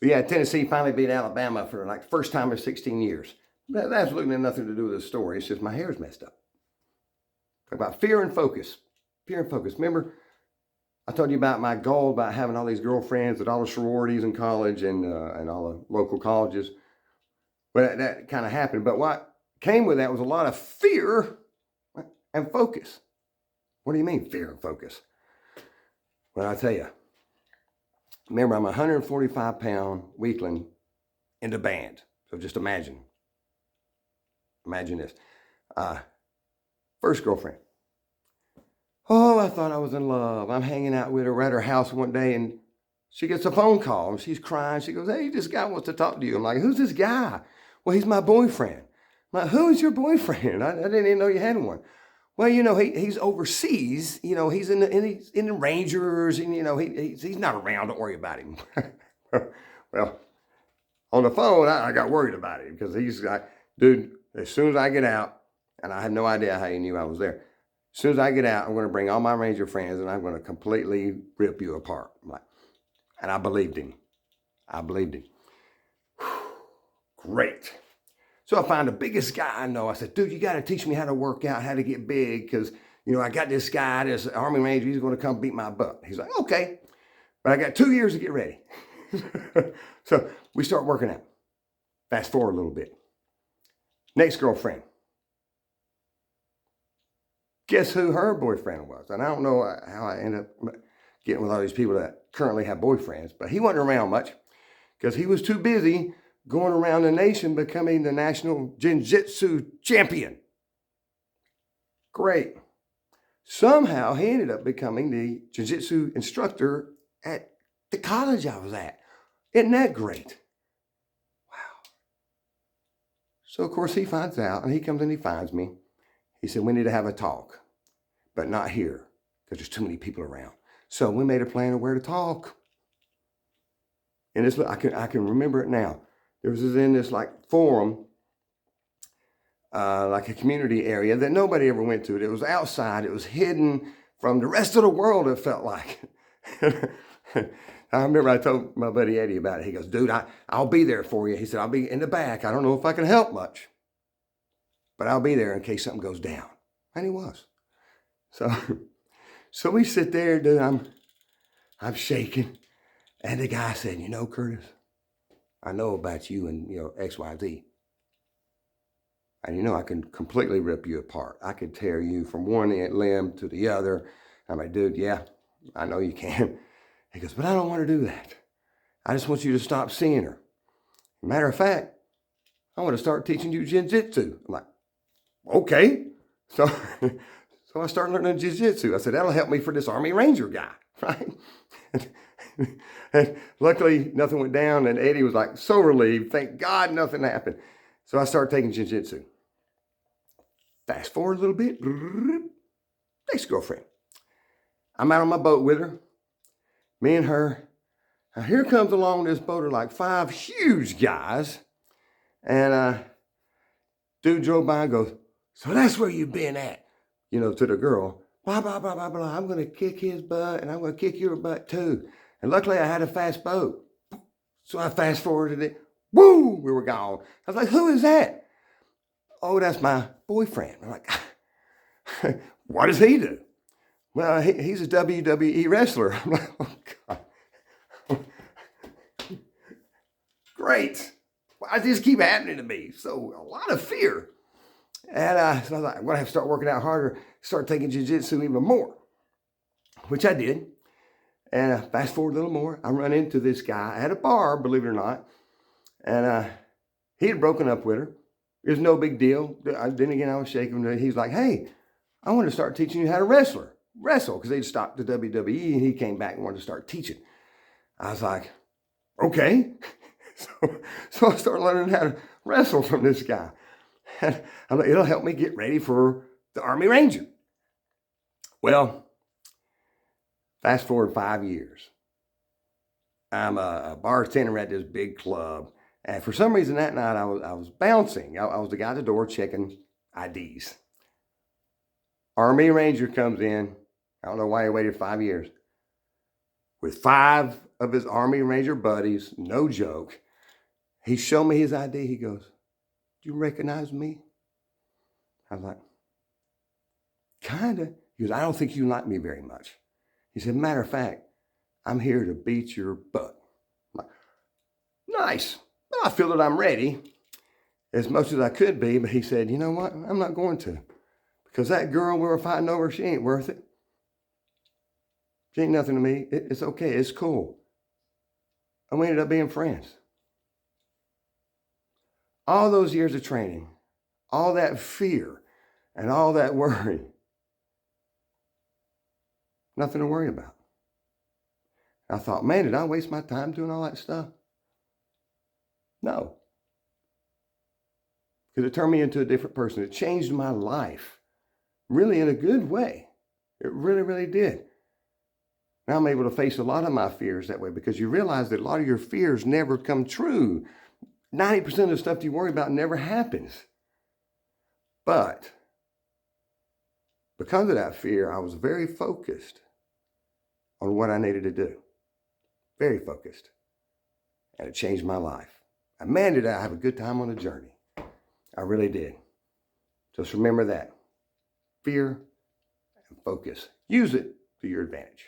Yeah, Tennessee finally beat Alabama for like the first time in 16 years. That absolutely nothing to do with the story. It's just my hair's messed up. Talk about fear and focus. Fear and focus. Remember, I told you about my goal about having all these girlfriends at all the sororities in college and all the local colleges. Well, that kind of happened. But what came with that was a lot of fear and focus. What do you mean, fear and focus? Well, I'll tell you. Remember, I'm a 145-pound weakling in the band. So just imagine. Imagine this. First girlfriend. Oh, I thought I was in love. I'm hanging out with her at her house one day, and she gets a phone call, and she's crying. She goes, hey, this guy wants to talk to you. I'm like, who's this guy? Well, he's my boyfriend. I'm like, who is your boyfriend? I didn't even know you had one. Well, he's overseas. He's in the Rangers, and he's not around. Don't worry about him. Well, on the phone, I got worried about him because he's like, dude, as soon as I get out, and I had no idea how he knew I was there. As soon as I get out, I'm going to bring all my Ranger friends and I'm going to completely rip you apart. And I believed him. I believed him. Great. So I found the biggest guy I know. I said, dude, you got to teach me how to work out, how to get big, because, I got this guy, this Army Ranger, he's going to come beat my butt. He's like, okay, but I got 2 years to get ready. So we start working out. Fast forward a little bit. Next girlfriend. Guess who her boyfriend was? And I don't know how I ended up getting with all these people that currently have boyfriends, but he wasn't around much because he was too busy going around the nation becoming the national jiu-jitsu champion. Great. Somehow he ended up becoming the jiu-jitsu instructor at the college I was at. Isn't that great? Wow. So, of course, he finds out, and he comes and he finds me. He said, we need to have a talk, but not here because there's too many people around. So we made a plan of where to talk. And I can remember it now. There was in this forum, like a community area that nobody ever went to. It was outside. It was hidden from the rest of the world, it felt like. I remember I told my buddy Eddie about it. He goes, dude, I'll be there for you. He said, I'll be in the back. I don't know if I can help much, but I'll be there in case something goes down. And he was. So we sit there, dude, I'm shaking. And the guy said, Curtis, I know about you and, XYZ. And I can completely rip you apart. I could tear you from one limb to the other. I'm like, dude, yeah, I know you can. He goes, but I don't want to do that. I just want you to stop seeing her. Matter of fact, I want to start teaching you jiu-jitsu. I'm like, okay. So I started learning jiu-jitsu. I said, that'll help me for this Army Ranger guy, right? And luckily, nothing went down, and Eddie was like so relieved. Thank God nothing happened. So I started taking jiu-jitsu. Fast forward a little bit. Next girlfriend. I'm out on my boat with her. Me and her. Now here comes along this boat are like 5 huge guys. And dude drove by and goes, so that's where you've been at, to the girl. Blah, blah, blah, blah, blah. I'm going to kick his butt and I'm going to kick your butt too. And luckily I had a fast boat. So I fast forwarded it. Woo, we were gone. I was like, who is that? Oh, that's my boyfriend. I'm like, what does he do? Well, he's a WWE wrestler. I'm like, oh, God. Great. Why does this keep happening to me? So a lot of fear. And so I was like, I'm going to have to start working out harder, start taking jiu-jitsu even more, which I did. And fast forward a little more, I run into this guy at a bar, believe it or not. And he had broken up with her. It was no big deal. Then again, I was shaking. He's like, hey, I want to start teaching you how to wrestle, because they'd stopped the WWE and he came back and wanted to start teaching. I was like, okay. So I started learning how to wrestle from this guy. And I'm like, it'll help me get ready for the Army Ranger. Well, fast forward 5 years. I'm a bartender at this big club. And for some reason that night I was bouncing. I was the guy at the door checking IDs. Army Ranger comes in. I don't know why he waited 5 years. With 5 of his Army Ranger buddies, no joke. He showed me his ID. He goes, "Do you recognize me?" I was like, "Kinda." He goes, "I don't think you like me very much." He said, "Matter of fact, I'm here to beat your butt." I'm like, nice. Well, I feel that I'm ready as much as I could be, but he said, "You know what? I'm not going to. Because that girl we were fighting over, she ain't worth it. She ain't nothing to me. It's okay. It's cool." And we ended up being friends. All those years of training, all that fear and all that worry, nothing to worry about. I thought, man, did I waste my time doing all that stuff? No. Because it turned me into a different person. It changed my life, really in a good way. It really, really did. Now I'm able to face a lot of my fears that way, because you realize that a lot of your fears never come true. 90% of the stuff you worry about never happens. But because of that fear, I was very focused on what I needed to do. Very focused. And it changed my life. And man, did I have a good time on the journey. I really did. Just remember that. Fear and focus. Use it to your advantage.